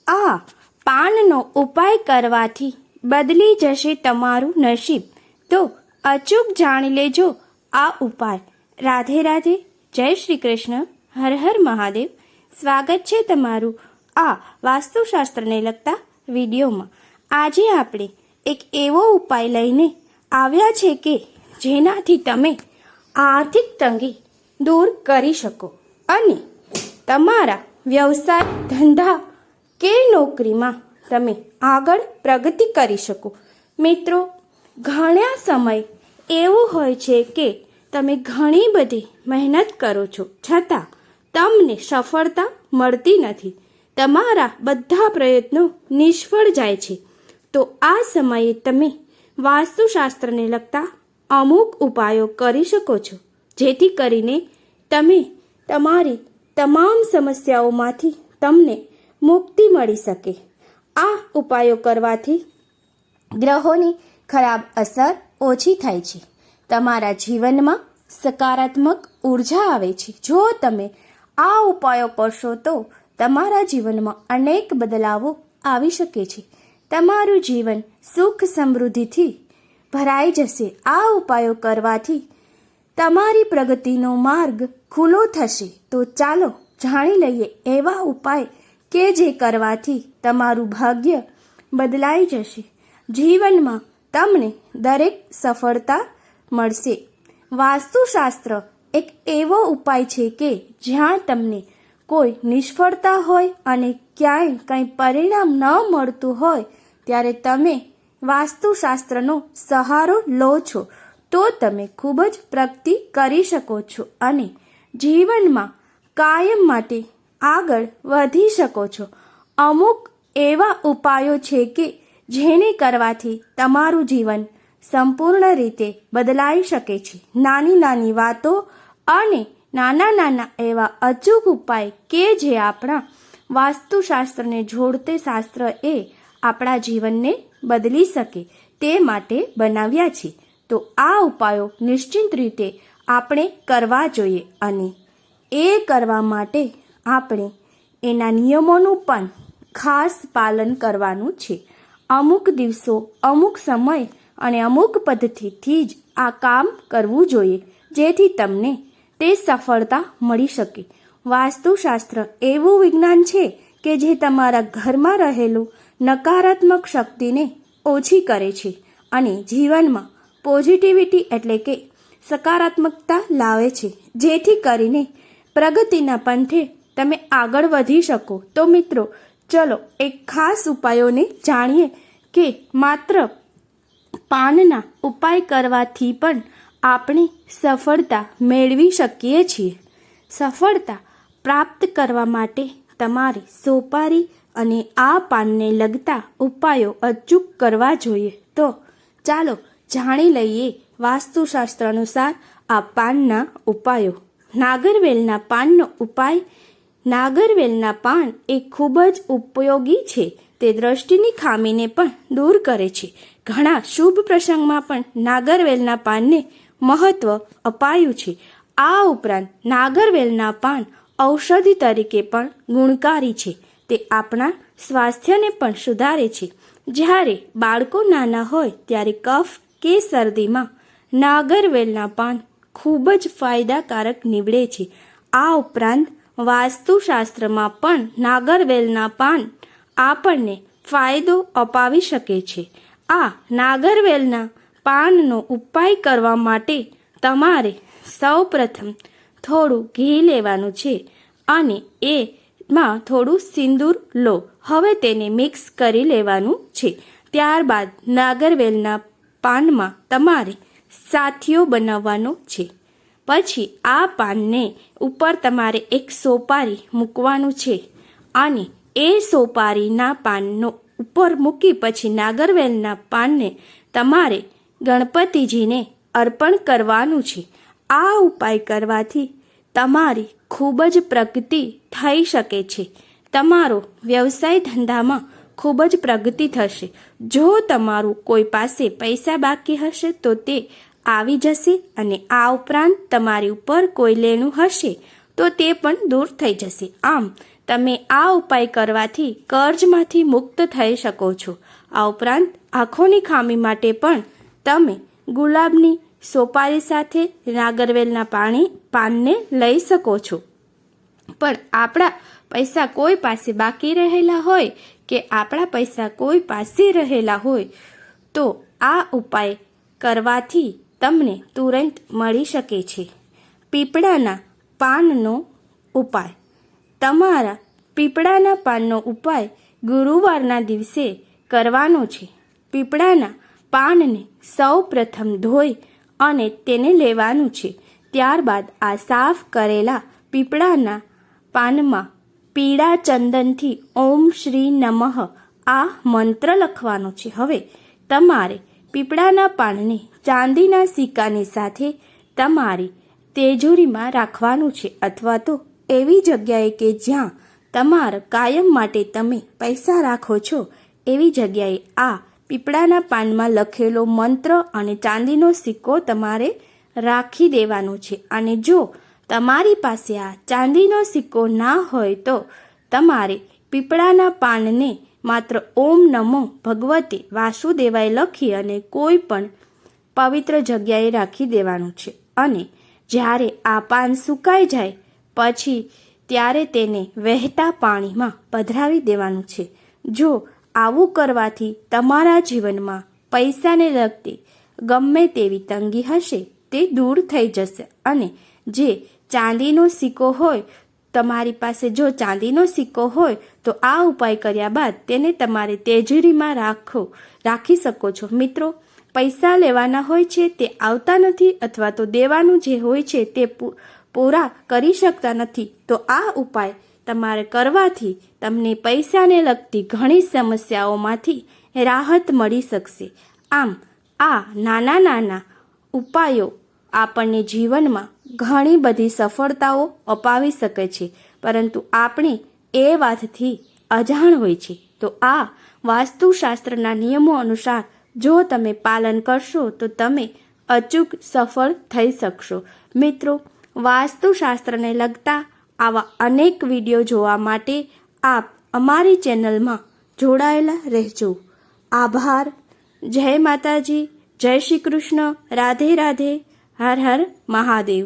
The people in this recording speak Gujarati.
આ પાનનો ઉપાય કરવાથી બદલી જશે તમારું નસીબ. તો અચૂક જાણી લેજો આ ઉપાય. રાધે રાધે. જય શ્રી કૃષ્ણ. હર હર મહાદેવ. સ્વાગત છે તમારું આ વાસ્તુશાસ્ત્રને લગતા વિડીયોમાં. આજે આપણે એક એવો ઉપાય લઈને આવ્યા છે કે જેનાથી તમે આર્થિક તંગી દૂર કરી શકો અને તમારા વ્યવસાય, ધંધા કે નોકરીમાં તમે આગળ પ્રગતિ કરી શકો. મિત્રો, ઘણા સમય એવું હોય છે કે તમે ઘણી બધી મહેનત કરો છો છતાં તમને સફળતા મળતી નથી. તમારા બધા પ્રયત્નો નિષ્ફળ જાય છે. તો આ સમયે તમે વાસ્તુશાસ્ત્રને લગતા અમુક ઉપાયો કરી શકો છો જેથી કરીને તમે તમારી તમામ સમસ્યાઓમાંથી તમને મુક્તિ મળી શકે. આ ઉપાયો કરવાથી ગ્રહોની ખરાબ અસર ઓછી થાય છે. તમારા જીવનમાં સકારાત્મક ઉર્જા આવે છે. જો તમે આ ઉપાયો કરશો તો તમારા જીવનમાં અનેક બદલાવો આવી શકે છે. તમારું જીવન સુખ સમૃદ્ધિથી ભરાઈ જશે. આ ઉપાયો કરવાથી તમારી પ્રગતિનો માર્ગ ખુલ્લો થશે. તો ચાલો જાણી લઈએ એવા ઉપાય કે જે કરવાથી તમારું ભાગ્ય બદલાઈ જશે. જીવનમાં તમને દરેક સફળતા મળશે. વાસ્તુશાસ્ત્ર એક એવો ઉપાય છે કે જ્યાં તમને કોઈ નિષ્ફળતા હોય અને ક્યાંય કંઈ પરિણામ ન મળતું હોય ત્યારે તમે વાસ્તુશાસ્ત્રનો સહારો લો છો તો તમે ખૂબ જ પ્રગતિ કરી શકો છો અને જીવનમાં કાયમ માટે આગળ વધી શકો છો. અમુક એવા ઉપાયો છે કે જેને કરવાથી તમારું જીવન સંપૂર્ણ રીતે બદલાઈ શકે છે. નાની નાની વાતો અને નાના નાના એવા અચૂક ઉપાય કે જે આપણા વાસ્તુશાસ્ત્રને જોડતે શાસ્ત્ર એ આપણા જીવનને બદલી શકે તે માટે બનાવ્યા છે. તો આ ઉપાયો નિશ્ચિત રીતે આપણે કરવા જોઈએ અને એ કરવા માટે આપણે એના નિયમોનું પણ ખાસ પાલન કરવાનું છે. અમુક દિવસો, અમુક સમય અને અમુક પદ્ધતિથી જ આ કામ કરવું જોઈએ જેથી તમને તે સફળતા મળી શકે. વાસ્તુશાસ્ત્ર એવું વિજ્ઞાન છે કે જે તમારા ઘરમાં રહેલું નકારાત્મક શક્તિને ઓછી કરે છે અને જીવનમાં પોઝિટિવિટી એટલે કે સકારાત્મકતા લાવે છે જેથી કરીને પ્રગતિના પંથે તમે આગળ વધી શકો. તો મિત્રો, ચલો એક ખાસ ઉપાયોને જાણીએ કે માત્ર પાનના ઉપાય કરવાથી પણ આપણે સફળતા મેળવી શકીએ છીએ. સફળતા પ્રાપ્ત કરવા માટે તમારે સોપારી અને આ પાનને લગતા ઉપાયો અચૂક કરવા જોઈએ. તો ચાલો જાણી લઈએ વાસ્તુશાસ્ત્ર અનુસાર આ પાનના ઉપાયો. નાગરવેલના પાનનો ઉપાય. નાગરવેલના પાન એ ખૂબ જ ઉપયોગી છે. તે દ્રષ્ટિની ખામીને પણ દૂર કરે છે. ઘણા શુભ પ્રસંગમાં પણ નાગરવેલના પાનને મહત્વ અપાયું છે. આ ઉપરાંત નાગરવેલના પાન ઔષધિ તરીકે પણ ગુણકારી છે. તે આપણા સ્વાસ્થ્યને પણ સુધારે છે. જ્યારે બાળકો નાના હોય ત્યારે કફ કે શરદીમાં નાગરવેલના પાન ખૂબ જ ફાયદાકારક નીવડે છે. આ ઉપરાંત વાસ્તુશાસ્ત્રમાં પણ નાગરવેલના પાન આપણને ફાયદો અપાવી શકે છે. આ નાગરવેલના પાનનો ઉપાય કરવા માટે તમારે સૌપ્રથમ થોડું ઘી લેવાનું છે અને એમાં થોડું સિંદૂર લો. હવે તેને મિક્સ કરી લેવાનું છે. ત્યારબાદ નાગરવેલના પાનમાં તમારે સાથીઓ બનાવવાનો છે. પછી આ પાનને ઉપર તમારે એક સોપારી મૂકવાનું છે અને એ સોપારીના પાનનો ઉપર મૂકી પછી નાગરવેલના પાનને તમારે ગણપતિજીને અર્પણ કરવાનું છે. આ ઉપાય કરવાથી તમારી ખૂબ જ પ્રગતિ થઈ શકે છે. તમારો વ્યવસાય ધંધામાં ખૂબ જ પ્રગતિ થશે. જો તમારું કોઈ પાસે પૈસા બાકી હશે તો તે આવી જશે અને આ ઉપરાંત તમારી ઉપર કોઈ લેણું હશે તો તે પણ દૂર થઈ જશે. આમ તમે આ ઉપાય કરવાથી કર્જમાંથી મુક્ત થઈ શકો છો. આ ઉપરાંત આંખોની ખામી માટે પણ તમે ગુલાબની સોપારી સાથે નાગરવેલના પાનને લઈ શકો છો. પણ આપણા પૈસા કોઈ પાસે બાકી રહેલા હોય કે આપણા પૈસા કોઈ પાસે રહેલા હોય તો આ ઉપાય કરવાથી તમને તુરંત મળી શકે છે. પીપળાના પાનનો ઉપાય. તમારા પીપળાના પાનનો ઉપાય ગુરુવારના દિવસે કરવાનો છે. પીપળાના પાનને સૌ પ્રથમ ધોઈ અને તેને લેવાનું છે. ત્યારબાદ આ સાફ કરેલા પીપળાના પાનમાં પીળા ચંદનથી ઓમ શ્રી નમઃ આ મંત્ર લખવાનો છે. હવે તમારે પીપળાના પાનને ચાંદીના સિક્કાની સાથે તમારી તિજોરીમાં રાખવાનું છે, અથવા તો એવી જગ્યાએ કે જ્યાં તમારા કાયમ માટે તમે પૈસા રાખો છો એવી જગ્યાએ આ પીપળાના પાનમાં લખેલો મંત્ર અને ચાંદીનો સિક્કો તમારે રાખી દેવાનો છે. અને જો તમારી પાસે આ ચાંદીનો સિક્કો ના હોય તો તમારે પીપળાના પાનને માત્ર ઓમ નમો ભગવતે વાસુદેવાય લખી અને કોઈ પણ પવિત્ર જગ્યાએ રાખી દેવાનું છે. અને જ્યારે આ પાન સુકાઈ જાય પછી ત્યારે તેને વહેતા પાણીમાં પધરાવી દેવાનું છે. જો આવું કરવાથી તમારા જીવનમાં પૈસાને લગતી ગમે તેવી તંગી હશે તે દૂર થઈ જશે. અને જે ચાંદીનો સિક્કો હોય, તમારી પાસે જો ચાંદીનો સિક્કો હોય તો આ ઉપાય કર્યા બાદ તેને તમારે તિજોરીમાં રાખી શકો છો. મિત્રો, પૈસા લેવાના હોય છે તે આવતા નથી અથવા તો દેવાનું જે હોય છે તે પૂરા કરી શકતા નથી, તો આ ઉપાય તમારે કરવાથી તમને પૈસાને લગતી ઘણી સમસ્યાઓમાંથી રાહત મળી શકશે. આમ આ નાના નાના ઉપાયો આપણને જીવનમાં ઘણી બધી સફળતાઓ અપાવી શકે છે, પરંતુ આપણે એ વાતથી અજાણ હોય છે. તો આ વાસ્તુશાસ્ત્રના નિયમો અનુસાર જો તમે પાલન કરશો તો તમે અચૂક સફળ થઈ શકશો. મિત્રો, વાસ્તુશાસ્ત્રને લગતા આવા અનેક વિડીયો જોવા માટે આપ અમારી ચેનલમાં જોડાયેલા રહેજો. આભાર. જય માતાજી, જય શ્રી કૃષ્ણ, રાધે રાધે, હર હર મહાદેવ.